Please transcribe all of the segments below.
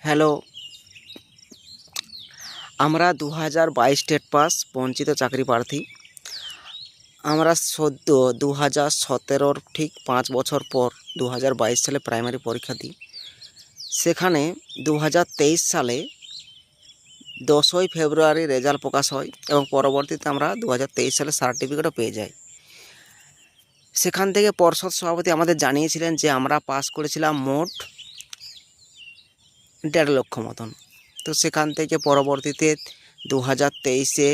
Hello, আমরা 2022 TET pass বঞ্চিত চাকরি প্রার্থী। আমরা সদ্য 2017-র ঠিক 5 বছর পর 2022 সালে প্রাইমারি পরীক্ষা দিই। সেখানে 2023 সালে 10ই ফেব্রুয়ারি রেজাল্ট প্রকাশ হয় এবং পরবর্তীতে আমরা 2023 সালে সার্টিফিকেটও পেয়ে যাই। সেখান থেকে পর্ষদ সভাপতি আমাদের জানিয়েছিলেন যে আমরা পাস করেছিলাম মোট 1.5 লক্ষ মতন। তো সেখান থেকে পরবর্তীতে 2023-এ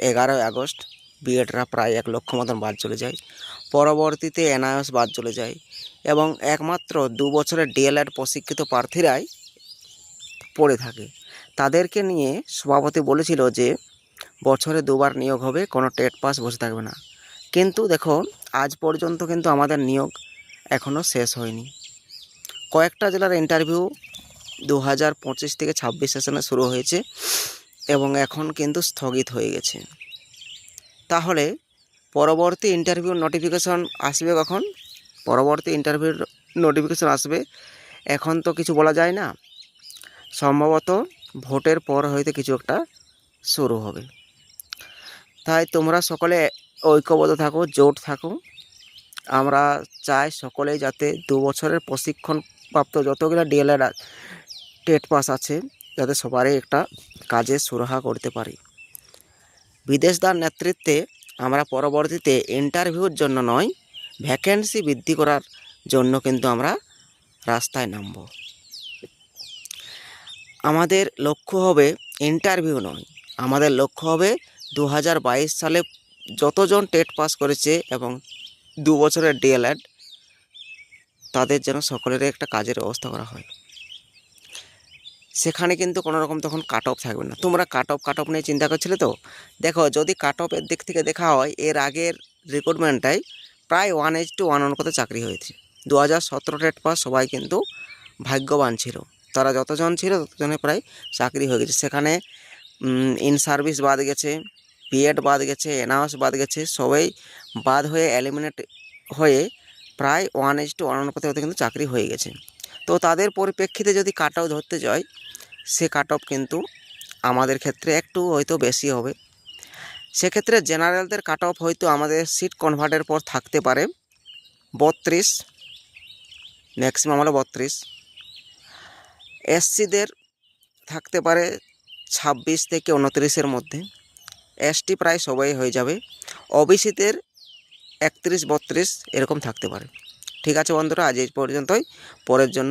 11ই আগস্ট বিএডরা প্রায় 1 লক্ষ মতন বাদ চলে যায়। পরবর্তীতে এনআইএস বাদ চলে যায় এবং একমাত্র 2 বছরের ডিএলএড প্রশিক্ষিত প্রার্থীরাই পড়ে থাকে। তাদেরকে নিয়ে সভাপতি বলেছিল যে বছরে 2বার নিয়োগ হবে, কোনো টেট পাস বসে থাকবে না। কিন্তু দেখো, আজ পর্যন্ত কিন্তু আমাদের নিয়োগ এখনও শেষ হয়নি। কয়েকটা জেলার ইন্টারভিউ 2025 থেকে 26 সেশনে শুরু হয়েছে এবং এখন কিন্তু স্থগিত হয়ে গেছে। তাহলে পরবর্তী ইন্টারভিউর নোটিফিকেশন আসবে কখন? পরবর্তী ইন্টারভিউর নোটিফিকেশন আসবে এখন তো কিছু বলা যায় না, সম্ভবত ভোটের পর হয়তো কিছু একটা শুরু হবে। তাই তোমরা সকলে ঐক্যবদ্ধ থাকো, জোট থাকো। আমরা চাই সকলেই যাতে 2 বছরের প্রশিক্ষণপ্রাপ্ত যতগুলো ডিএলএড টেট পাস আছে যাতে সবারই একটা কাজে সুরাহা করতে পারি। বিদেশদার নেতৃত্বে আমরা পরবর্তীতে ইন্টারভিউর জন্য নয়, ভ্যাকেন্সি বৃদ্ধি করার জন্য কিন্তু আমরা রাস্তায় নামব। আমাদের লক্ষ্য হবে ইন্টারভিউ নয়, আমাদের লক্ষ্য হবে 2022 সালে যতজন টেট পাস করেছে এবং 2 বছরের ডিএলএড তাদের যেন সকলের একটা কাজের ব্যবস্থা করা হয়। সেখানে কিন্তু কোনো রকম তখন কাট অফ থাকবে না। তোমরা কাট অফ নিয়ে চিন্তা করছিলে তো? দেখো, যদি কাট অফের দিক থেকে দেখা হয়, এর আগের রিক্রুটমেন্টটাই প্রায় 1:1 অনুপাতে চাকরি হয়েছে। 2017 টেট পাস সবাই কিন্তু ভাগ্যবান ছিল, তারা যতজন ছিল ততজনে প্রায় চাকরি হয়ে গেছে। সেখানে ইন সার্ভিস বাদ গেছে, বিএড বাদ গেছে, এনআইএস বাদ গেছে, সবাই বাদ হয়ে এলিমিনেট হয়ে প্রায় 1:1 অনুপাতে ওদের কিন্তু চাকরি হয়ে গেছে। তো তাদের পরিপ্রেক্ষিতে যদি কাট অফ ধরতে যাই, সে কাট অফ কিন্তু আমাদের ক্ষেত্রে একটু হয়তো বেশি হবে। সেক্ষেত্রে জেনারেলদের কাট অফ হয়তো আমাদের সিট কনভার্টের পর থাকতে পারে 32, ম্যাক্সিমাম হলো 32। এসসিদের থাকতে পারে 26 থেকে 29-এর মধ্যে। এসটি প্রায় সবাই হয়ে যাবে। ওবিসিদের 31, 32 এরকম থাকতে পারে। ঠিক আছে বন্ধুরা, আজ এই পর্যন্তই। পরের জন্য